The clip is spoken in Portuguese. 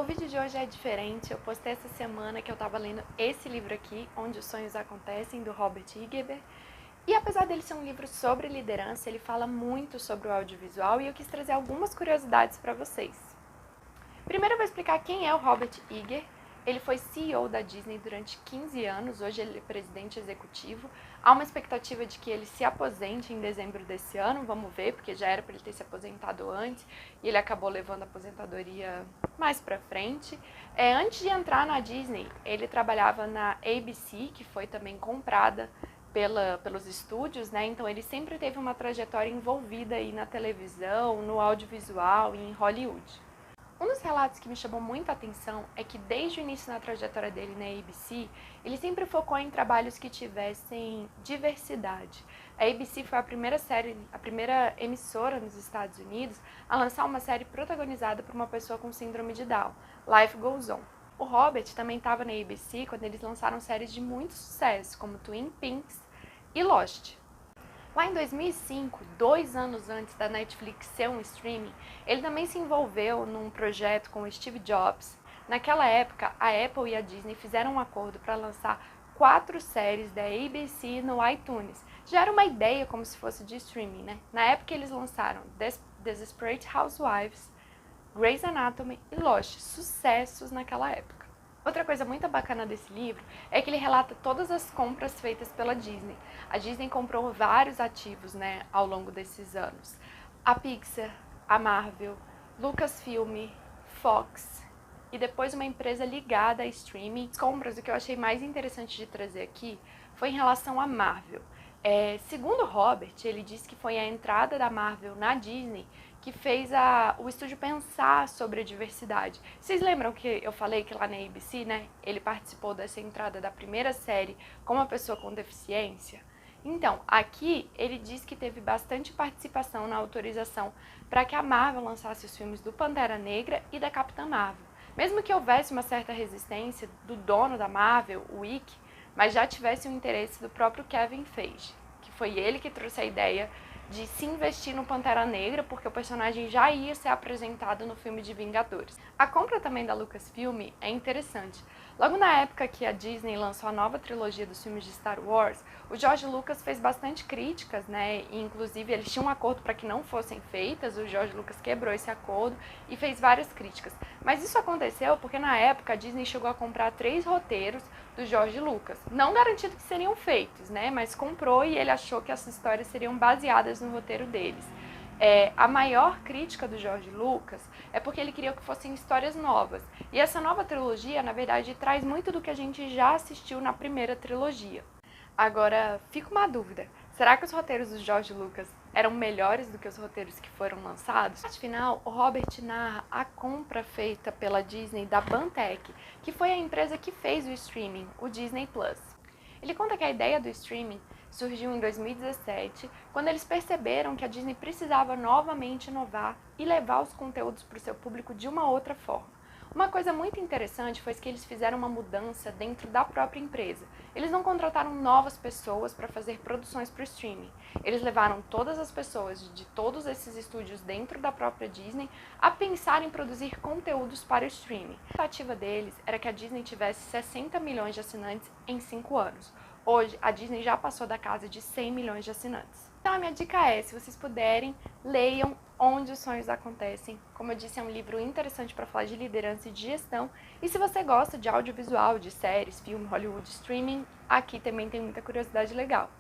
O vídeo de hoje é diferente, eu postei essa semana que eu tava lendo esse livro aqui, Onde os Sonhos Acontecem, do Robert Igerber. E apesar dele ser um livro sobre liderança, ele fala muito sobre o audiovisual e eu quis trazer algumas curiosidades para vocês. Primeiro eu vou explicar quem é o Robert Iger. Ele foi CEO da Disney durante 15 anos, hoje ele é presidente executivo. Há uma expectativa de que ele se aposente em dezembro desse ano, vamos ver, porque já era para ele ter se aposentado antes e ele acabou levando a aposentadoria mais para frente. Antes de entrar na Disney, ele trabalhava na ABC, que foi também comprada pelos estúdios, né? Então ele sempre teve uma trajetória envolvida aí na televisão, no audiovisual e em Hollywood. Um dos relatos que me chamou muita atenção é que desde o início na trajetória dele na ABC, ele sempre focou em trabalhos que tivessem diversidade. A ABC foi a primeira emissora nos Estados Unidos a lançar uma série protagonizada por uma pessoa com síndrome de Down, Life Goes On. O Robert também estava na ABC quando eles lançaram séries de muito sucesso, como Twin Peaks e Lost. Lá em 2005, 2 anos antes da Netflix ser um streaming, ele também se envolveu num projeto com o Steve Jobs. Naquela época, a Apple e a Disney fizeram um acordo para lançar 4 séries da ABC no iTunes. Já era uma ideia como se fosse de streaming, né? Na época eles lançaram Desperate Housewives, Grey's Anatomy e Lost, sucessos naquela época. Outra coisa muito bacana desse livro é que ele relata todas as compras feitas pela Disney. A Disney comprou vários ativos, né, ao longo desses anos. A Pixar, a Marvel, Lucasfilm, Fox e depois uma empresa ligada a streaming. As compras, o que eu achei mais interessante de trazer aqui foi em relação à Marvel. Segundo Robert, ele disse que foi a entrada da Marvel na Disney que fez o estúdio pensar sobre a diversidade. Vocês lembram que eu falei que lá na ABC, né, ele participou dessa entrada da primeira série com uma pessoa com deficiência? Então, aqui ele diz que teve bastante participação na autorização para que a Marvel lançasse os filmes do Pantera Negra e da Capitã Marvel. Mesmo que houvesse uma certa resistência do dono da Marvel, o Ike, mas já tivesse o interesse do próprio Kevin Feige, que foi ele que trouxe a ideia de se investir no Pantera Negra, porque o personagem já ia ser apresentado no filme de Vingadores. A compra também da Lucasfilm é interessante. Logo na época que a Disney lançou a nova trilogia dos filmes de Star Wars, o George Lucas fez bastante críticas, né? E, inclusive eles tinham um acordo para que não fossem feitas, o George Lucas quebrou esse acordo e fez várias críticas. Mas isso aconteceu porque na época a Disney chegou a comprar 3 roteiros do George Lucas. Não garantido que seriam feitos, né? Mas comprou e ele achou que essas histórias seriam baseadas no roteiro deles. A maior crítica do George Lucas é porque ele queria que fossem histórias novas. E essa nova trilogia, na verdade, traz muito do que a gente já assistiu na primeira trilogia. Agora, fica uma dúvida. Será que os roteiros do George Lucas eram melhores do que os roteiros que foram lançados? No final, o Robert narra a compra feita pela Disney da Bantech, que foi a empresa que fez o streaming, o Disney Plus. Ele conta que a ideia do streaming surgiu em 2017, quando eles perceberam que a Disney precisava novamente inovar e levar os conteúdos para o seu público de uma outra forma. Uma coisa muito interessante foi que eles fizeram uma mudança dentro da própria empresa. Eles não contrataram novas pessoas para fazer produções para o streaming. Eles levaram todas as pessoas de todos esses estúdios dentro da própria Disney a pensar em produzir conteúdos para o streaming. A expectativa deles era que a Disney tivesse 60 milhões de assinantes em 5 anos. Hoje, a Disney já passou da casa de 100 milhões de assinantes. Então, a minha dica é, se vocês puderem, leiam Onde os Sonhos Acontecem. Como eu disse, é um livro interessante para falar de liderança e de gestão. E se você gosta de audiovisual, de séries, filme, Hollywood, streaming, aqui também tem muita curiosidade legal.